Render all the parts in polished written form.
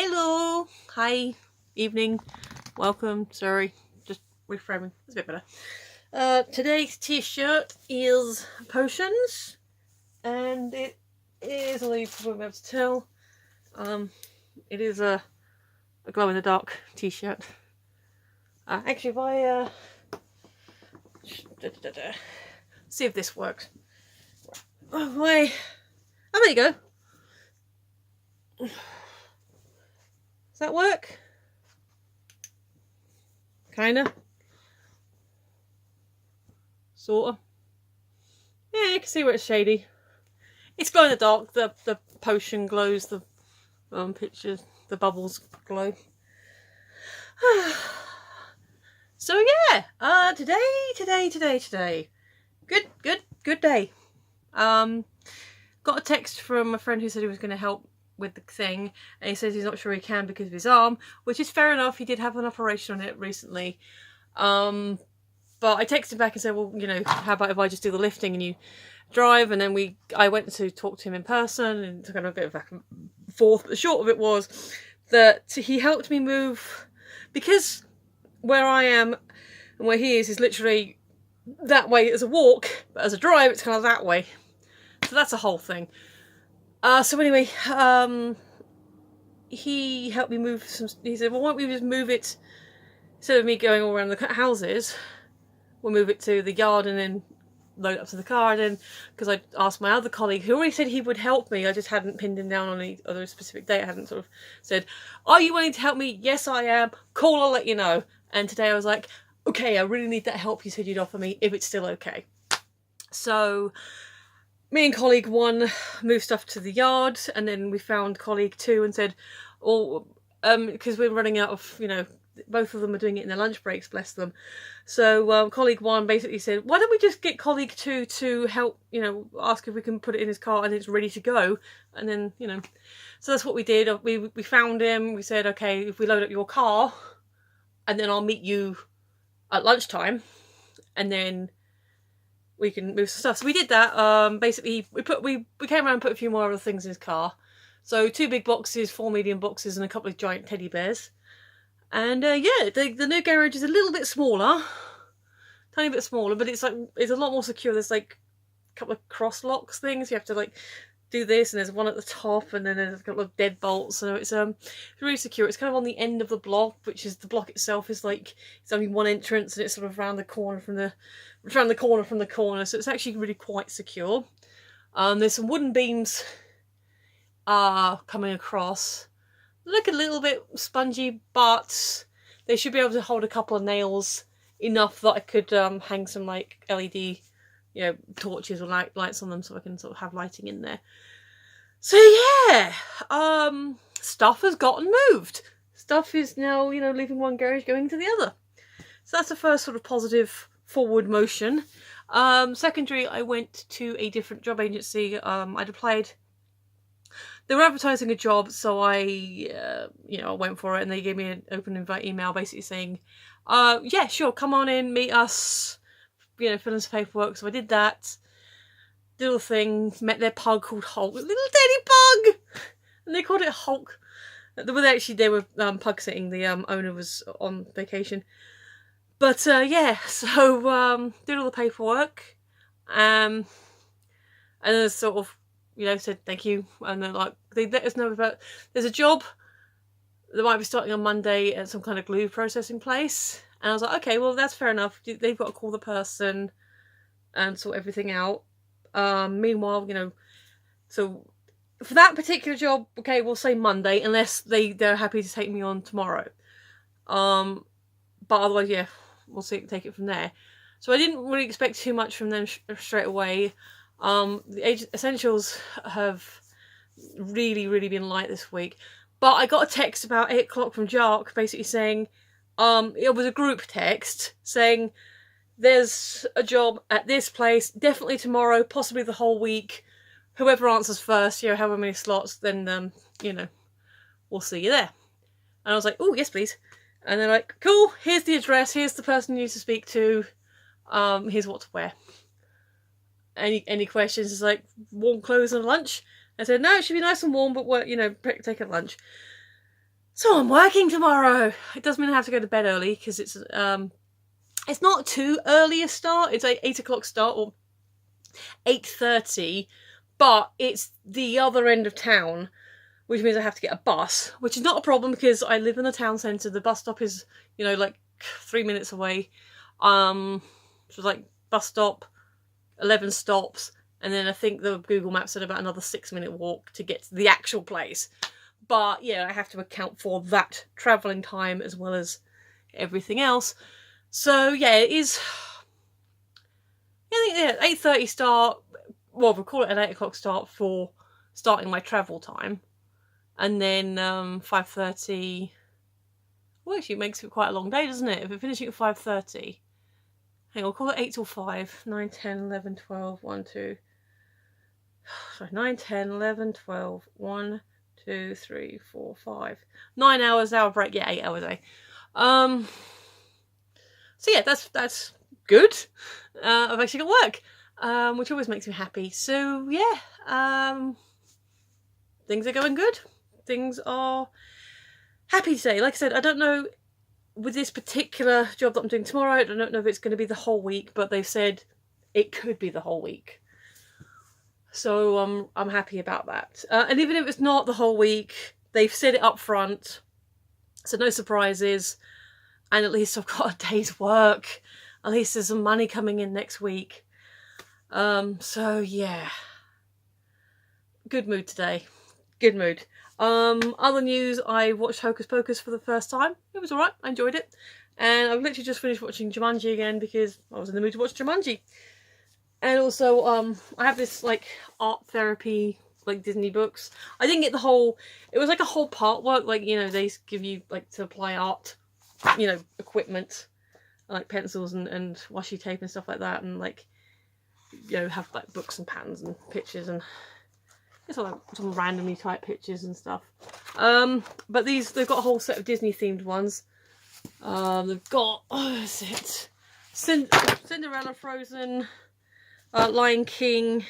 Hello, hi, evening, welcome, sorry, just reframing, it's a bit better. Today's t-shirt is Potions, and it is, although you probably won't be able to tell, it is a glow-in-the-dark t-shirt. Actually, if I, see if this works. Oh, there you go. Does that work? Kinda. Sorta. Yeah, you can see where it's shady. It's glow in the dark. The potion glows. The pictures, the bubbles glow. So yeah, today. Good day. Got a text from a friend who said he was going to help with the thing, and he says he's not sure he can because of his arm, which is fair enough. He did have an operation on it recently. But I texted back and said, well, you know, how about if I just do the lifting and you drive? And then I went to talk to him in person and kind of a bit of back and forth. But the short of it was that he helped me move, because where I am and where he is literally that way as a walk, but as a drive it's kind of that way. So that's a whole thing. So anyway, he helped me move some. He said, well, why don't we just move it, instead of me going all around the houses, we'll move it to the yard and then load it up to the car. And then, because I asked my other colleague, who already said he would help me, I just hadn't pinned him down on any other specific date. I hadn't sort of said, are you willing to help me? Yes, I am. Cool, I'll let you know. And today I was like, okay, I really need that help you said you'd offer me, if it's still okay. So me and colleague 1 moved stuff to the yard, and then we found colleague 2 and said, oh, because we're running out of, you know, both of them are doing it in their lunch breaks, bless them. So colleague 1 basically said, why don't we just get colleague 2 to help, you know, ask if we can put it in his car and it's ready to go. And then, you know, so that's what we did. We found him. We said, okay, if we load up your car, and then I'll meet you at lunchtime, and then we can move some stuff. So we did that. Basically, we came around and put a few more other things in his car. So 2 big boxes, 4 medium boxes, and a couple of giant teddy bears. And yeah, the new garage is a little bit smaller, tiny bit smaller, but it's a lot more secure. There's like a couple of cross locks things. You have to like do this, and there's one at the top, and then there's a couple of deadbolts. So it's really secure. It's kind of on the end of the block, which is the block itself is like, it's only one entrance, and it's sort of around the corner from the corner. So it's actually really quite secure. There's some wooden beams coming across. Look a little bit spongy, but they should be able to hold a couple of nails enough that I could hang some like LED, you know, torches or lights on them, so I can sort of have lighting in there. So yeah, stuff has gotten moved. Stuff is now, you know, leaving one garage going to the other. So that's the first sort of positive forward motion. Secondary, I went to a different job agency. I'd applied. They were advertising a job, so I, you know, I went for it, and they gave me an open invite email basically saying, yeah, sure, come on in, meet us, you know, fill in some paperwork. So I did that, did all the things, met their pug called Hulk, little teddy pug, and they called it Hulk. They were pug sitting, the owner was on vacation. But yeah, so did all the paperwork, and then sort of, you know, said thank you, and they're like, they let us know about, there's a job that might be starting on Monday at some kind of glue processing place. And I was like, okay, well, that's fair enough. They've got to call the person and sort everything out. Meanwhile, you know, so for that particular job, okay, we'll say Monday, unless they're happy to take me on tomorrow. But otherwise, yeah, we'll take it from there. So I didn't really expect too much from them straight away. The essentials have really been light this week, but I got a text about 8 o'clock from Jark basically saying, it was a group text saying there's a job at this place, definitely tomorrow, possibly the whole week, whoever answers first, you know, however many slots, then you know, we'll see you there. And I was like, oh yes please. And they're like, cool, here's the address, here's the person you need to speak to, here's what to wear. Any questions? It's like, warm clothes and lunch? I said, no, it should be nice and warm, but you know, take at lunch. So I'm working tomorrow. It does mean I have to go to bed early because it's not too early a start. It's like 8 o'clock start or 8:30, but it's the other end of town, which means I have to get a bus, which is not a problem because I live in the town centre. The bus stop is, you know, like 3 minutes away. So it's like bus stop, 11 stops, and then I think the Google Maps said about another 6-minute walk to get to the actual place. But yeah, I have to account for that travelling time as well as everything else. So yeah, it is. I think 8:30 start. Well, we'll call it an 8 o'clock start for starting my travel time, and then 5:30. Well, actually, it makes it quite a long day, doesn't it? If we're finishing at 5:30, hang on, we'll call it 8 till 5. 9, 10, 11, 12, 1, 2. Sorry, 9, 10, 11, 12, 1, 2, 3, 4, 5. 9 hours, hour break. Yeah, 8 hours a day. So yeah, that's good. I've actually got work, which always makes me happy. So yeah, things are going good. Things are happy today. Like I said, I don't know with this particular job that I'm doing tomorrow. I don't know if it's going to be the whole week, but they've said it could be the whole week. So I'm happy about that. And even if it's not the whole week, they've said it up front, so no surprises. And at least I've got a day's work. At least there's some money coming in next week. So yeah, good mood today. Good mood. Other news, I watched Hocus Pocus for the first time. It was alright, I enjoyed it. And I've literally just finished watching Jumanji again because I was in the mood to watch Jumanji. And also, I have this, like, art therapy, like, Disney books. I didn't get the whole, it was like a whole part work, like, you know, they give you, like, to apply art, you know, equipment, like pencils and washi tape and stuff like that, and, like, you know, have, like, books and patterns and pictures and it's all like some randomly typed pictures and stuff. But they've got a whole set of Disney themed ones. They've got, oh, is it Cinderella, Frozen, Lion King,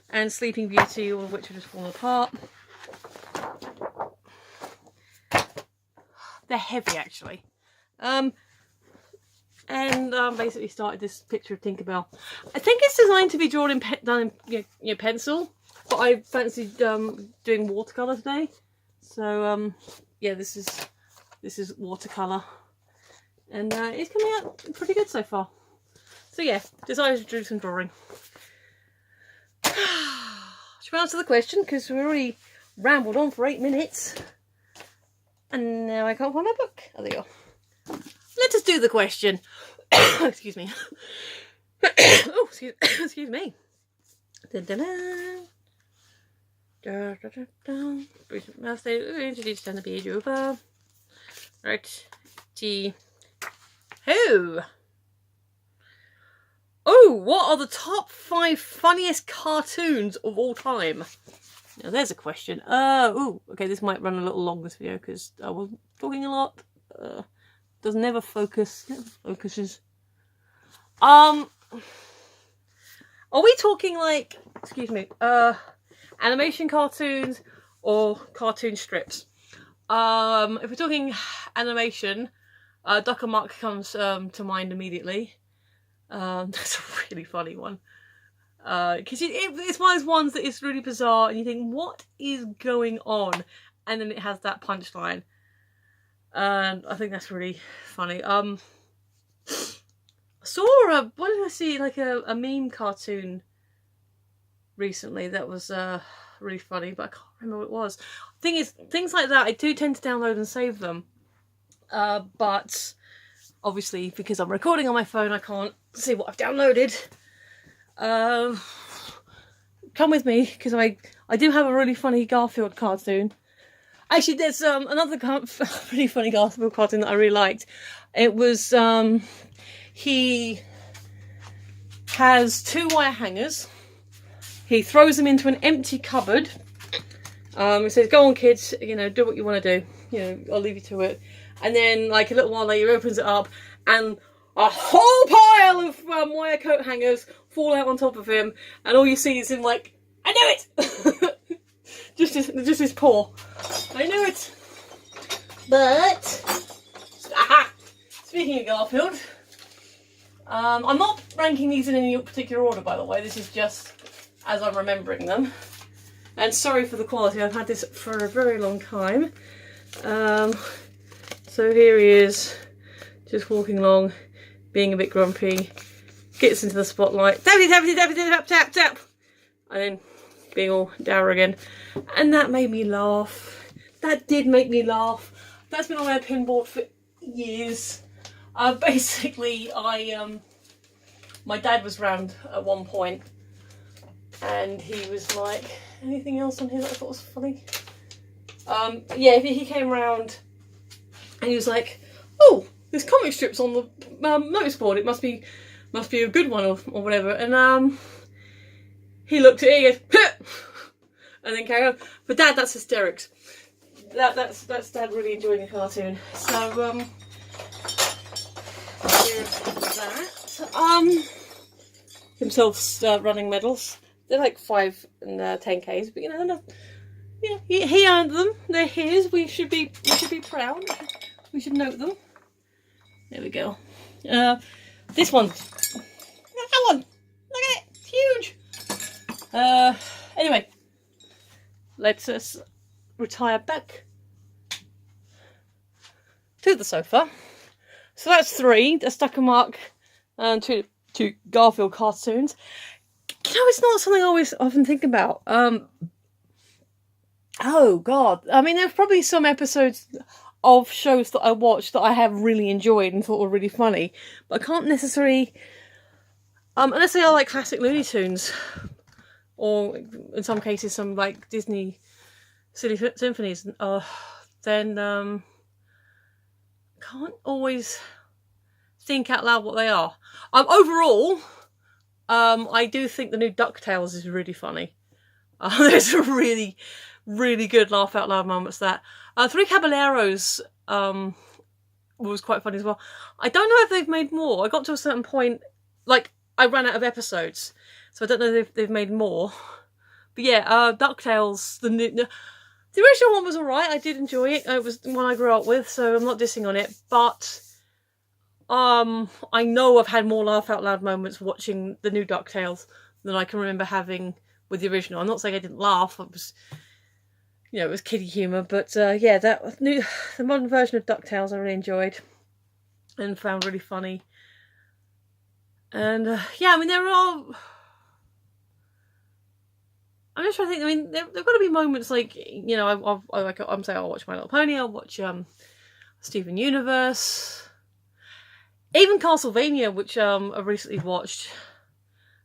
and Sleeping Beauty, all of which are just falling apart. They're heavy, actually. And basically started this picture of Tinkerbell. I think it's designed to be drawn in done in pencil, but I fancied doing watercolor today. So yeah, this is watercolor, and it's coming out pretty good so far. So yeah, decided to do some drawing. Should we answer the question? Because we already rambled on for 8 minutes. And now I can't find my book. Oh, there you go. Let us do the question. Excuse me. Oh, excuse me. Introduced on the page over. Right. Who? Oh, what are the top 5 funniest cartoons of all time? Now there's a question. Oh, okay, this might run a little long, this video, because I was talking a lot. Does never focus. Never focuses. Are we talking like, excuse me, animation cartoons or cartoon strips? If we're talking animation, Duck and Muck comes to mind immediately. That's a really funny one. Because it's one of those ones that is really bizarre and you think, what is going on? And then it has that punchline. And I think that's really funny. I saw what did I see? Like a meme cartoon recently that was really funny, but I can't remember what it was. The thing is, things like that, I do tend to download and save them. But obviously, because I'm recording on my phone, I can't see what I've downloaded. Come with me, because I do have a really funny Garfield cartoon. Actually, there's another really funny Garfield cartoon that I really liked. It was, he has 2 wire hangers. He throws them into an empty cupboard. It says, go on kids, you know, do what you want to do. You know, I'll leave you to it. And then, like, a little while later, he opens it up and a whole pile of wire coat hangers fall out on top of him, and all you see is him like, I knew it! just his paw. I knew it! But speaking of Garfield, I'm not ranking these in any particular order, by the way. This is just as I'm remembering them. And sorry for the quality, I've had this for a very long time. So here he is, just walking along, being a bit grumpy, gets into the spotlight, tap, tap, tap, tap, and then being all dour again. And that made me laugh. That did make me laugh. That's been on my pin board for years. Basically, my dad was round at one point, and he was like, anything else on here that I thought was funny? Yeah, he came round and he was like, oh, there's comic strips on the notice board. It must be a good one or whatever. And he looked at it, he goes, and then carried on. But Dad, that's hysterics. That's Dad really enjoying the cartoon. So here's that. Himself's running medals. They're like 5 and 10Ks, but you know, he earned them. They're his. We should be proud. We should note them. There we go. This one. That one. Look at it. It's huge. Anyway, let's retire back to the sofa. So that's 3. That's Duck and Mark and 2 Garfield cartoons. You know, it's not something I often think about. Oh God. I mean, there's probably some episodes of shows that I watched that I have really enjoyed and thought were really funny, but I can't necessarily, unless they are like classic Looney Tunes, or in some cases some like Disney silly symphonies, then can't always think out loud what they are. Overall, I do think the new DuckTales is really funny. There's a really, really good laugh out loud moments there. Three Caballeros was quite funny as well. I don't know if they've made more. I got to a certain point, like I ran out of episodes, so I don't know if they've made more. But yeah, DuckTales, the original one was alright. I did enjoy it. It was the one I grew up with, so I'm not dissing on it. But I know I've had more laugh out loud moments watching the new DuckTales than I can remember having with the original. I'm not saying I didn't laugh. It was, you know, it was kiddie humour. But yeah, the modern version of DuckTales I really enjoyed and found really funny. And yeah, I mean, there are. I'm just trying to think. I mean, there've got to be moments like, you know, I'm saying I'll watch My Little Pony. I'll watch Steven Universe. Even Castlevania, which I've recently watched.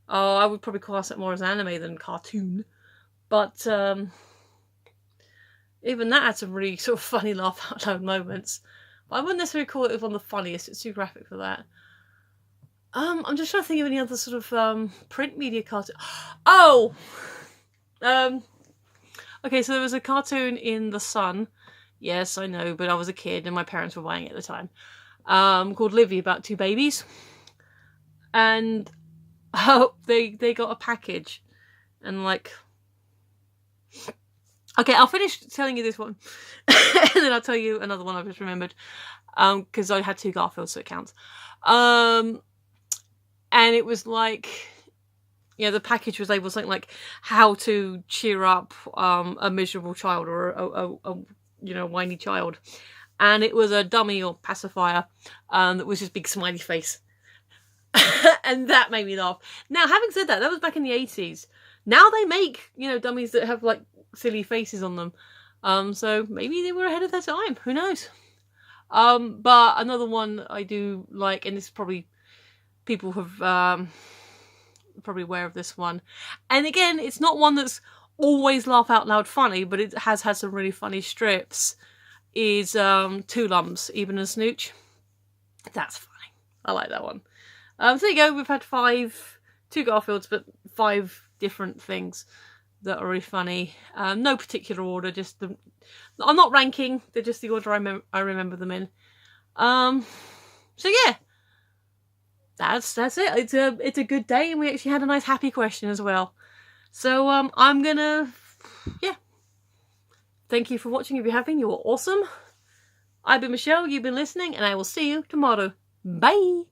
I would probably class it more as anime than cartoon. But even that had some really sort of funny laugh out loud moments. But I wouldn't necessarily call it one of the funniest. It's too graphic for that. I'm just trying to think of any other sort of print media cartoon. Oh! Okay, so there was a cartoon in The Sun. Yes, I know, but I was a kid and my parents were buying it at the time. Called Livy, about 2 babies. And they got a package. And like... Okay, I'll finish telling you this one. And then I'll tell you another one I've just remembered. Because I had 2 Garfields, so it counts. And it was like... You know, the package was labelled something like how to cheer up a miserable child or a you know, whiny child. And it was a dummy or pacifier that was just big smiley face. And that made me laugh. Now, having said that, that was back in the 80s. Now they make, you know, dummies that have like silly faces on them. So maybe they were ahead of their time. Who knows? But another one I do like, and this is probably people have... probably aware of this one, and again, it's not one that's always laugh out loud funny, but it has had some really funny strips, is Two Lums, Even and Snooch. That's funny. I like that one. So there you go, we've had 2 Garfields, but 5 different things that are really funny. No particular order, just I'm not ranking, they're just the order I remember them in. So yeah, that's it. It's a good day, and we actually had a nice happy question as well. So I'm gonna, yeah. Thank you for watching. If you have been, you're awesome. I've been Michelle, you've been listening, and I will see you tomorrow. Bye!